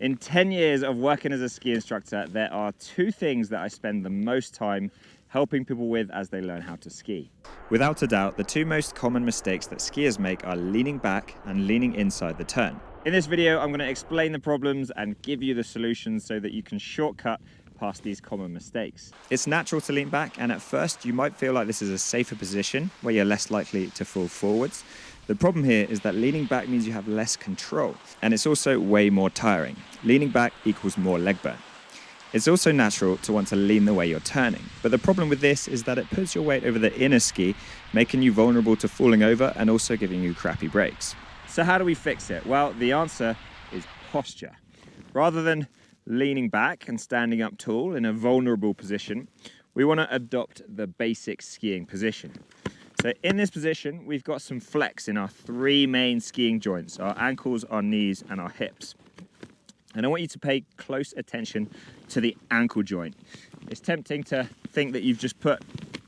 In 10 years of working as a ski instructor, there are two things that I spend the most time helping people with as they learn how to ski. Without a doubt, the two most common mistakes that skiers make are leaning back and leaning inside the turn. In this video, I'm going to explain the problems and give you the solutions so that you can shortcut past these common mistakes. It's natural to lean back, and at first you might feel like this is a safer position where you're less likely to fall forwards. The problem here is that leaning back means you have less control, and it's also way more tiring. Leaning back equals more leg burn. It's also natural to want to lean the way you're turning, but the problem with this is that it puts your weight over the inner ski, making you vulnerable to falling over and also giving you crappy brakes. So how do we fix it? Well, the answer is posture. Rather than leaning back and standing up tall in a vulnerable position, we want to adopt the basic skiing position. So in this position, we've got some flex in our three main skiing joints, our ankles, our knees, and our hips. And I want you to pay close attention to the ankle joint. It's tempting to think that you've just put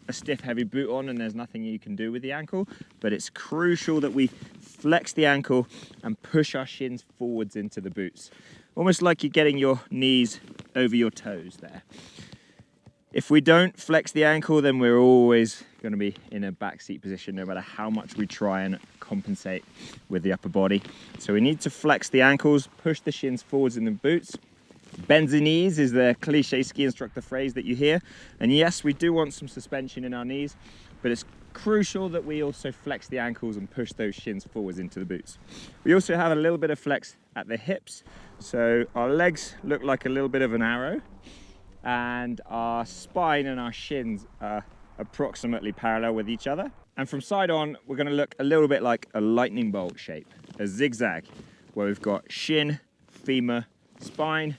a stiff, heavy boot on and there's nothing you can do with the ankle, but it's crucial that we flex the ankle and push our shins forwards into the boots. Almost like you're getting your knees over your toes there. If we don't flex the ankle, then we're always going to be in a backseat position, no matter how much we try and compensate with the upper body. So we need to flex the ankles, push the shins forwards in the boots. Bends the knees is the cliche ski instructor phrase that you hear. And yes, we do want some suspension in our knees, but it's crucial that we also flex the ankles and push those shins forwards into the boots. We also have a little bit of flex at the hips. So our legs look like a little bit of an arrow, and our spine and our shins are approximately parallel with each other. And from side on, we're going to look a little bit like a lightning bolt shape, a zigzag, where we've got shin, femur, spine,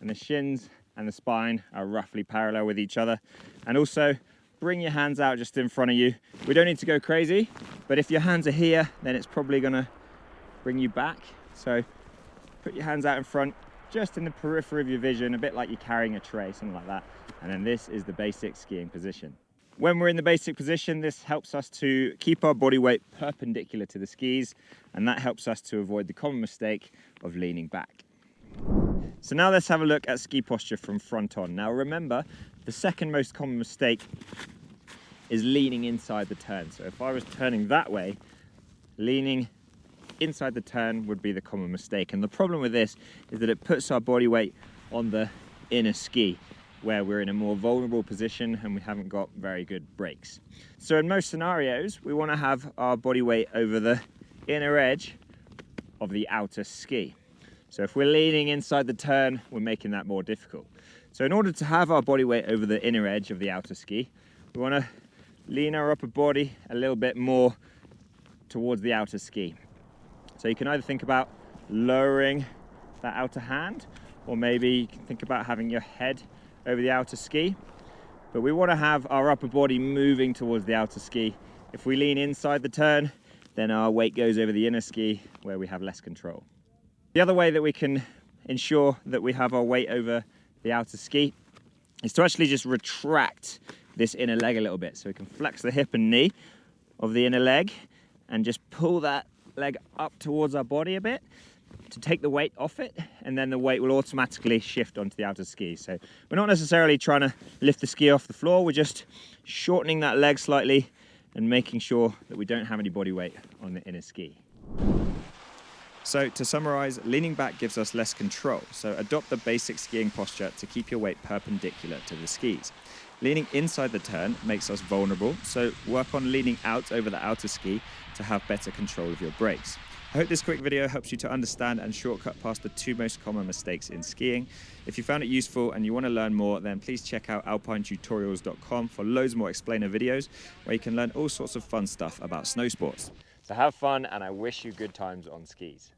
and the shins and the spine are roughly parallel with each other. And also, bring your hands out just in front of you. We don't need to go crazy, but if your hands are here, then it's probably going to bring you back. So put your hands out in front, just in the periphery of your vision, a bit like you're carrying a tray, something like that. And then this is the basic skiing position. When we're in the basic position, this helps us to keep our body weight perpendicular to the skis, and that helps us to avoid the common mistake of leaning back. So now let's have a look at ski posture from front on. Now remember, the second most common mistake is leaning inside the turn. So if I was turning that way, leaning inside the turn would be the common mistake. And the problem with this is that it puts our body weight on the inner ski, where we're in a more vulnerable position and we haven't got very good brakes. So in most scenarios, we want to have our body weight over the inner edge of the outer ski. So if we're leaning inside the turn, we're making that more difficult. So in order to have our body weight over the inner edge of the outer ski, we want to lean our upper body a little bit more towards the outer ski. So you can either think about lowering that outer hand, or maybe you can think about having your head over the outer ski. But we want to have our upper body moving towards the outer ski. If we lean inside the turn, then our weight goes over the inner ski where we have less control. The other way that we can ensure that we have our weight over the outer ski is to actually just retract this inner leg a little bit. So we can flex the hip and knee of the inner leg and just pull that leg up towards our body a bit to take the weight off it, and then the weight will automatically shift onto the outer ski. So we're not necessarily trying to lift the ski off the floor, we're just shortening that leg slightly and making sure that we don't have any body weight on the inner ski. So to summarize, leaning back gives us less control, so adopt the basic skiing posture to keep your weight perpendicular to the skis. Leaning inside the turn makes us vulnerable, so work on leaning out over the outer ski to have better control of your brakes. I hope this quick video helps you to understand and shortcut past the two most common mistakes in skiing. If you found it useful and you want to learn more, then please check out alpinetutorials.com for loads more explainer videos where you can learn all sorts of fun stuff about snow sports. So have fun, and I wish you good times on skis.